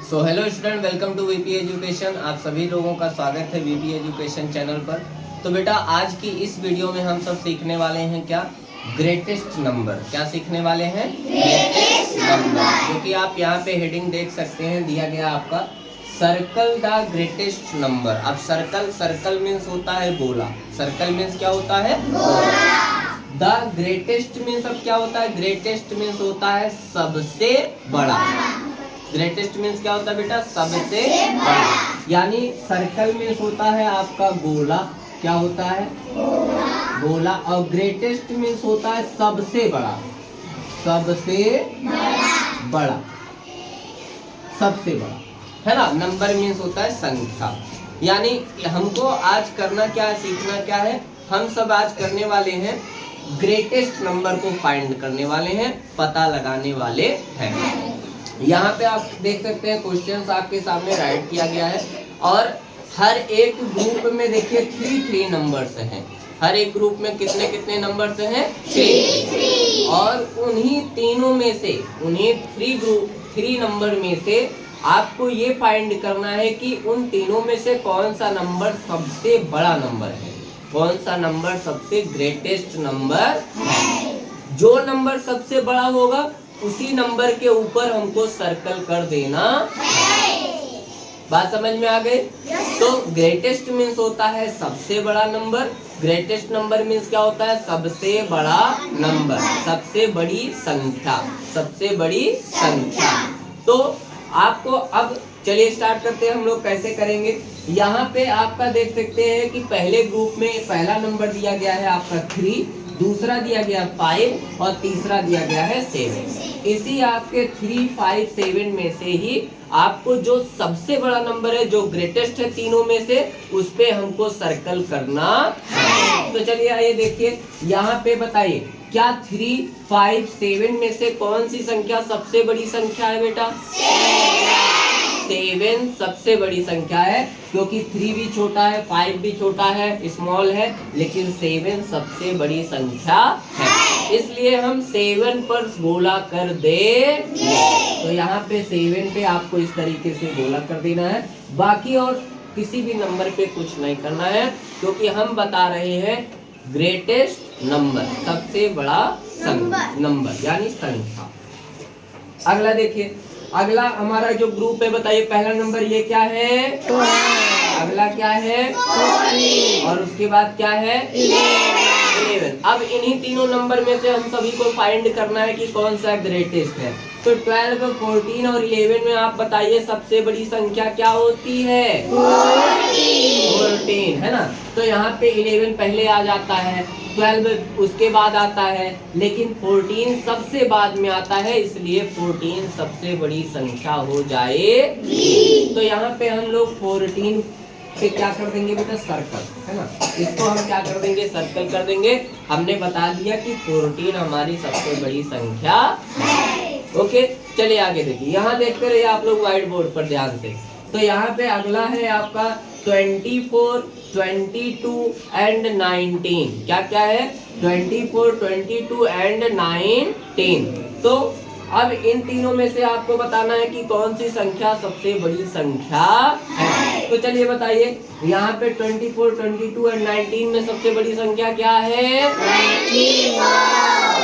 So hello student, welcome to VP education. आप सभी लोगों का स्वागत है वीपी एजुकेशन चैनल पर। तो बेटा, आज की इस वीडियो में हम सब सीखने वाले हैं क्या? Greatest number. क्या सीखने वाले हैं? Greatest number. क्योंकि आप यहाँ पे हेडिंग देख सकते हैं, दिया गया आपका सर्कल द ग्रेटेस्ट नंबर। अब सर्कल मीन्स होता है गोला। सर्कल मीन्स क्या होता है? गोला। द ग्रेटेस्ट मीन्स अब क्या होता है? ग्रेटेस्ट मीन्स होता है सबसे बड़ा। ग्रेटेस्ट मीन्स क्या होता है बेटा? सबसे बड़ा। यानी सर्कल मीन्स होता है आपका गोला। क्या होता है? गोला। और ग्रेटेस्ट मीन्स होता है सबसे बड़ा। सबसे बड़ा, सबसे बड़ा, है ना। नंबर मीन्स होता है संख्या। यानी हमको आज करना क्या है, सीखना क्या है? हम सब आज करने वाले हैं ग्रेटेस्ट नंबर को फाइंड करने वाले हैं, पता लगाने वाले हैं। यहाँ पे आप देख सकते हैं क्वेश्चंस आपके सामने राइट किया गया है। और हर एक ग्रुप में देखिए 3 नंबर्स हैं। हर एक ग्रुप में कितने कितने नंबर्स हैं? 3। और उन्हीं तीनों में से, उन्हीं 3 नंबर में से आपको ये फाइंड करना है कि उन तीनों में से कौन सा नंबर सबसे बड़ा नंबर है, कौन सा नंबर सबसे ग्रेटेस्ट नंबर है। जो नंबर सबसे बड़ा होगा उसी नंबर के ऊपर हमको सर्कल कर देना है। बात समझ में आ गई? तो ग्रेटेस्ट मीन्स होता है सबसे बड़ा नंबर। ग्रेटेस्ट नंबर मीन्स क्या होता है? सबसे बड़ा नंबर, सबसे बड़ी संख्या, सबसे बड़ी संख्या। तो आपको अब चलिए स्टार्ट करते हैं। हम लोग कैसे करेंगे? यहाँ पे आपका देख सकते हैं कि पहले ग्रुप में पहला नंबर दिया गया है आपका 3, दूसरा दिया गया 5 और तीसरा दिया गया है 7। इसी आपके 3, 5, 7 में से ही आपको जो सबसे बड़ा नंबर है, जो ग्रेटेस्ट है तीनों में से, उस पे हमको सर्कल करना है। तो चलिए आइए देखिए, यहाँ पे बताइए क्या 3, 5, 7 में से कौन सी संख्या सबसे बड़ी संख्या है बेटा? 7 सबसे बड़ी संख्या है, क्योंकि 3 भी छोटा है, 5 भी छोटा है, स्मॉल है, लेकिन 7 सबसे बड़ी संख्या है। इसलिए हम 7 पर गोला कर दे। तो यहाँ पे 7 पे आपको इस तरीके से गोला कर देना है। बाकी और किसी भी नंबर पे कुछ नहीं करना है, क्योंकि हम बता रहे हैं ग्रेटेस्ट नंबर, सबसे बड़ा नंबर यानी संख्या। अगला देखिए, अगला हमारा जो ग्रुप है, बताइए पहला नंबर ये क्या है? 12। अगला क्या है? 14। और उसके बाद क्या है? 11। अब इन्हीं तीनों नंबर में से हम सभी को फाइंड करना है कि कौन सा ग्रेटेस्ट है। तो 12, 14 और 11 में आप बताइए सबसे बड़ी संख्या क्या होती है? 14, है ना। तो यहाँ पे 11 पहले आ जाता है, 12 उसके बाद आता है, लेकिन 14 सबसे बाद में आता है, इसलिए 14 सबसे बड़ी संख्या हो जाएगी। तो यहाँ पे हम लोग 14 पे क्या कर देंगे बेटा? सर्कल, है ना। इसको हम क्या कर देंगे? सर्कल कर देंगे। हमने बता दिया कि 14 हमारी सबसे बड़ी संख्या है। ओके, चलिए आगे देखिए। यहाँ देखते रहिए आप लोग व्हाइट बोर्ड पर ध्यान से। तो यहाँ पे अगला है आपका 24, 22 एंड 19। क्या क्या है? 24, 22 एंड 19। तो अब इन तीनों में से आपको बताना है कि कौन सी संख्या सबसे बड़ी संख्या है। तो चलिए बताइए, यहाँ पे 24, 22 एंड 19 में सबसे बड़ी संख्या क्या है?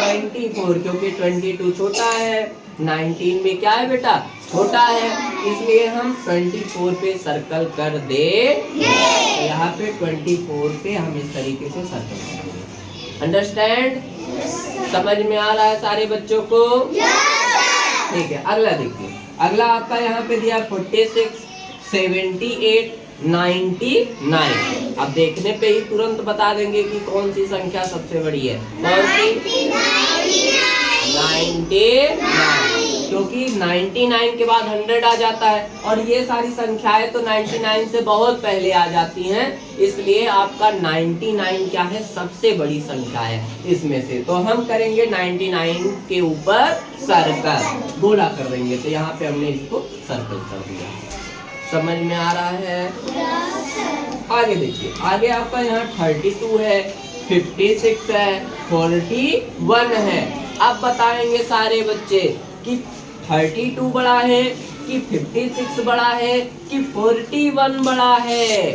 24, क्योंकि 22 छोटा है, 19 में क्या है बेटा? छोटा है, इसलिए हम 24 पे सर्कल कर दे। तो यहाँ पे 24 पे हम इस तरीके से सर्कल कर देंगे। अंडरस्टैंड? समझ में आ रहा है सारे बच्चों को? ठीक है, अगला देखिए। अगला आपका यहाँ पे दिया 46, 78, 99। अब देखने पे ही तुरंत बता देंगे कि कौन सी संख्या सबसे बड़ी है। कौन सी? 99, क्योंकि 99 के बाद 100 आ जाता है, और ये सारी संख्याएं तो 99 से बहुत पहले आ जाती हैं, इसलिए आपका 99 क्या है? सबसे बड़ी संख्या है इसमें से। तो हम करेंगे 99 के ऊपर सर्कल, गोला कर देंगे। तो यहाँ पे हमने इसको सर्कल कर दिया। समझ में आ रहा है? आगे देखिए, आगे आपका यहाँ 32 है, 56 है, 41 है। अब बताएंगे सारे बच्चे कि 32 बड़ा है, कि 56 बड़ा है कि 41 बड़ा है?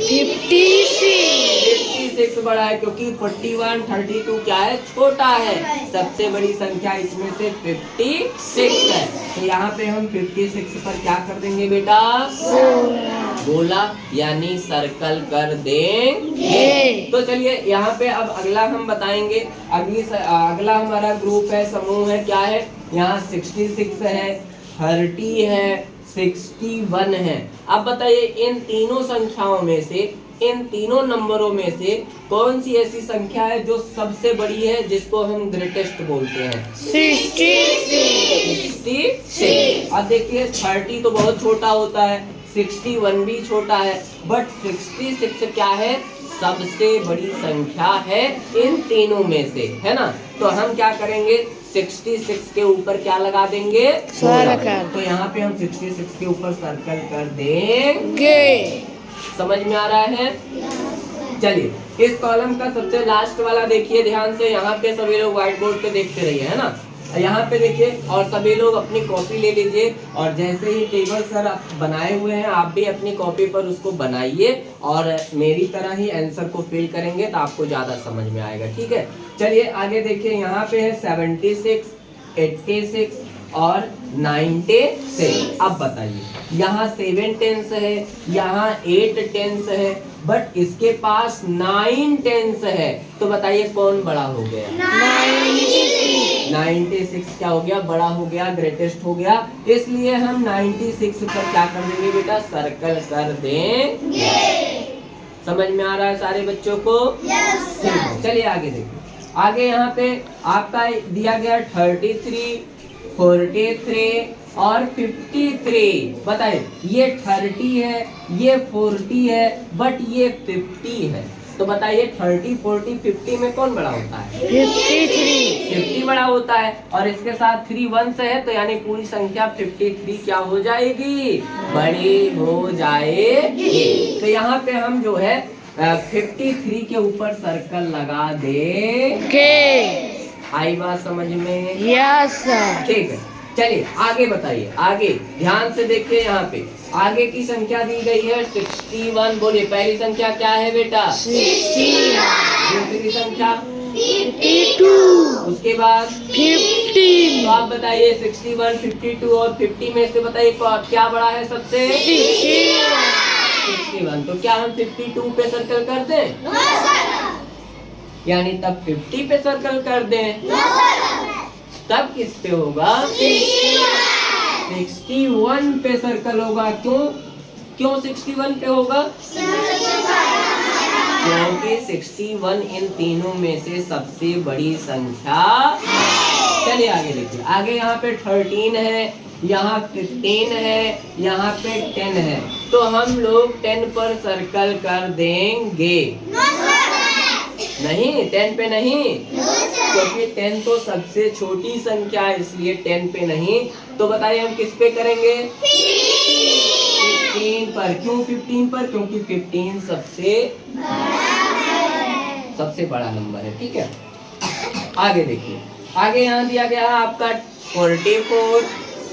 56 बड़ा है, क्योंकि 41, 32 क्या है? छोटा है। सबसे बड़ी संख्या इसमें से 56 है। तो यहाँ पे हम 56 पर क्या कर देंगे बेटा? गोला यानी सर्कल कर देंगे। तो चलिए यहाँ पे अब अगला हम बताएंगे। अगला हमारा ग्रुप है, समूह है, क्या है? यहाँ 66 है, 30 है, 61 है। अब बताइए इन तीनों संख्याओं में से, इन तीनों नंबरों में से कौन सी ऐसी संख्या है जो सबसे बड़ी है, जिसको हम ग्रेटेस्ट बोलते हैं? 66। अब देखिए 30 तो बहुत छोटा होता है, 61 भी छोटा है, बट 66 क्या है? सबसे बड़ी संख्या है इन तीनों में से, है ना? तो हम क्या करेंगे? 66 के ऊपर क्या लगा देंगे? सर्कल। तो यहाँ पे हम 66 के ऊपर सर्कल कर देंगे। समझ में आ रहा है? चलिए इस कॉलम का सबसे लास्ट वाला देखिए ध्यान से। यहाँ पे सभी लोग व्हाइट बोर्ड पे देखते रहिए, है ना? यहाँ पे देखिए और सभी लोग अपनी कॉपी ले लीजिए, और जैसे ही टेबल सर आप बनाए हुए हैं आप भी अपनी कॉपी पर उसको बनाइए और मेरी तरह ही आंसर को फिल करेंगे तो आपको ज्यादा समझ में आएगा। ठीक है, चलिए आगे देखिए। यहाँ पे है 76, 86 और 96। अब बताइए यहाँ 7 टेंस है, यहाँ 8 टेंस है, बट इसके पास 9 टेंस है। तो बताइए कौन बड़ा हो गया? 96 क्या हो गया? बड़ा हो गया, ग्रेटेस्ट हो गया। इसलिए हम 96 पर क्या कर देंगे बेटा? सर्कल कर देंगे। समझ में आ रहा है सारे बच्चों को? yes, चलिए आगे देखिए। आगे यहाँ पे आपका दिया गया 33, 43 और 53। बताइए ये 30 है, ये 40 है, बट ये 50 है। तो बताइए 30, 40, 50 में कौन बड़ा होता है? 50 बड़ा होता है, और इसके साथ 3 1 है, तो यानी पूरी संख्या 53 क्या हो जाएगी? बड़ी हो जाएगी। तो यहाँ पे हम जो है 53 के ऊपर सर्कल लगा देंगे। आई बात समझ में? Yes sir. ठीक है, चलिए आगे बताइए। आगे ध्यान से देखिए, यहाँ पे आगे की संख्या दी गई है 61। बोलिए पहली संख्या क्या है बेटा? 61। दूसरी संख्या 52। उसके बाद 15। तो आप बताइए 61, 52 और 50 में से बताइए क्या बड़ा है सबसे? 61। तो क्या हम 52 पे सर्कल कर दें? यानी तब 50 पे सर्कल कर दें। तब किस पे होगा? 61 पे सर्कल होगा। क्यों 61 पे होगा? क्योंकि 61 इन तीनों में से सबसे बड़ी संख्या। चलिए आगे देखिए। आगे यहाँ पे 13 है, यहाँ 15 है, यहाँ पे 10 है। तो हम लोग 10 पर सर्कल कर देंगे। नहीं, 10 पे नहीं, क्योंकि 10 तो सबसे छोटी संख्या है, इसलिए 10 पे नहीं। तो बताइए हम किस पे करेंगे? 15 पर। क्यों 15 पर? क्योंकि 15 सबसे बड़ा नंबर है। ठीक है, आगे देखिए। आगे यहाँ दिया गया है आपका 44,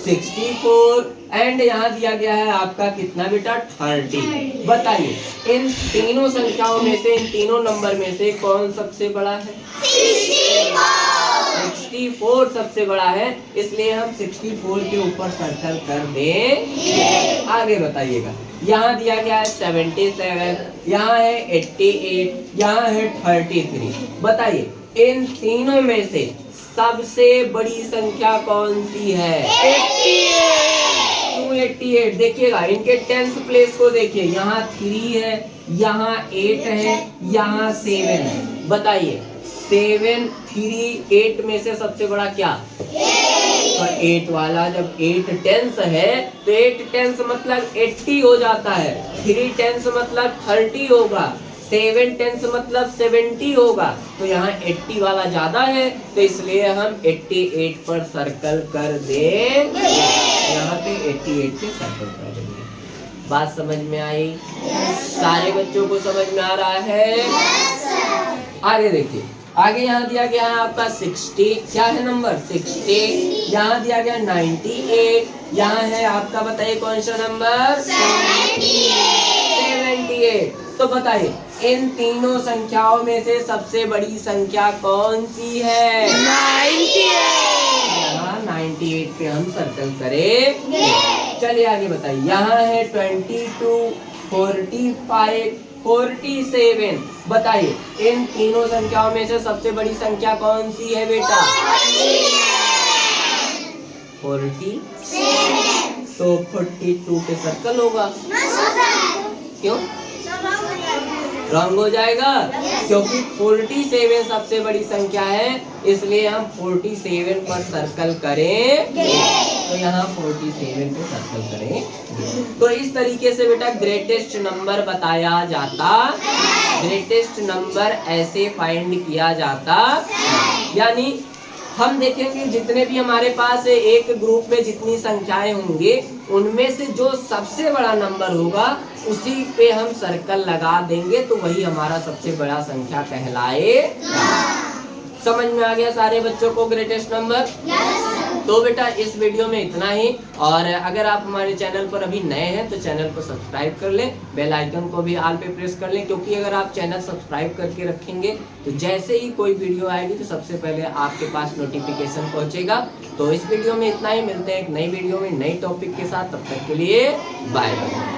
64 एंड यहाँ दिया गया है आपका कितना बेटा? 30। बताइए इन तीनों संख्याओं में से, इन तीनों नंबर में से कौन सबसे बड़ा है? 64 सबसे बड़ा है, इसलिए हम 64 के ऊपर सर्कल कर दें। आगे बताइएगा। यहाँ दिया गया है 77, यहाँ है 88, यहाँ है 33। बताइए इन तीनों में से सबसे बड़ी संख्या कौन सी है? 88। देखिएगा इनके 10th प्लेस को देखिए। यहाँ 3 है, यहाँ 8 है, यहाँ 7 है। बताइए 7, 3, 8 में से सबसे बड़ा क्या? तो 8 वाला। जब 8 10th है तो 8 10th मतलब 80 हो जाता है, 3 10th मतलब 30 होगा, 7 10th मतलब 70 होगा। तो यहाँ 80 वाला ज्यादा है, तो इसलिए हम 88 पर सर्कल कर देंगे। यहाँ पे 88 पे सर्कल कर देंगे। बात समझ में आई? सारे बच्चों को समझ में आ रहा है? आगे देखिए। आगे यहाँ दिया गया है आपका 60, क्या है नंबर 60। यहाँ दिया गया 98, यहाँ है आपका बताइए कौन सा नंबर 78। तो बताइए इन तीनों संख्याओं में से सबसे बड़ी संख्या कौन सी है? 98 पे हम सर्कल करेंगे। चलिए आगे बताइए, यहाँ है 22, 45, 47। बताइए इन तीनों संख्याओं में से सबसे बड़ी संख्या कौन सी है बेटा? 47। तो 42 पे सर्कल होगा, क्यों रंग हो जाएगा? क्योंकि 47 सबसे बड़ी संख्या है, इसलिए हम 47 पर सर्कल करेंगे। तो यहाँ 47 पे सर्कल करें। तो इस तरीके से बेटा ग्रेटेस्ट नंबर बताया जाता, ग्रेटेस्ट नंबर ऐसे फाइंड किया जाता। यानी हम देखेंगे जितने भी हमारे पास एक ग्रुप में जितनी संख्याएं होंगे, उनमें से जो सबसे बड़ा नंबर होगा उसी पे हम सर्कल लगा देंगे, तो वही हमारा सबसे बड़ा संख्या कहलाएगा। समझ में आ गया सारे बच्चों को ग्रेटेस्ट नंबर? तो बेटा इस वीडियो में इतना ही, और अगर आप हमारे चैनल पर अभी नए हैं तो चैनल को सब्सक्राइब कर लें, बेल आइकन को भी ऑल पे प्रेस कर लें, क्योंकि अगर आप चैनल सब्सक्राइब करके रखेंगे तो जैसे ही कोई वीडियो आएगी तो सबसे पहले आपके पास नोटिफिकेशन पहुंचेगा। तो इस वीडियो में इतना ही, मिलते हैं एक नई वीडियो में नई टॉपिक के साथ, तब तक के लिए बाय बाय।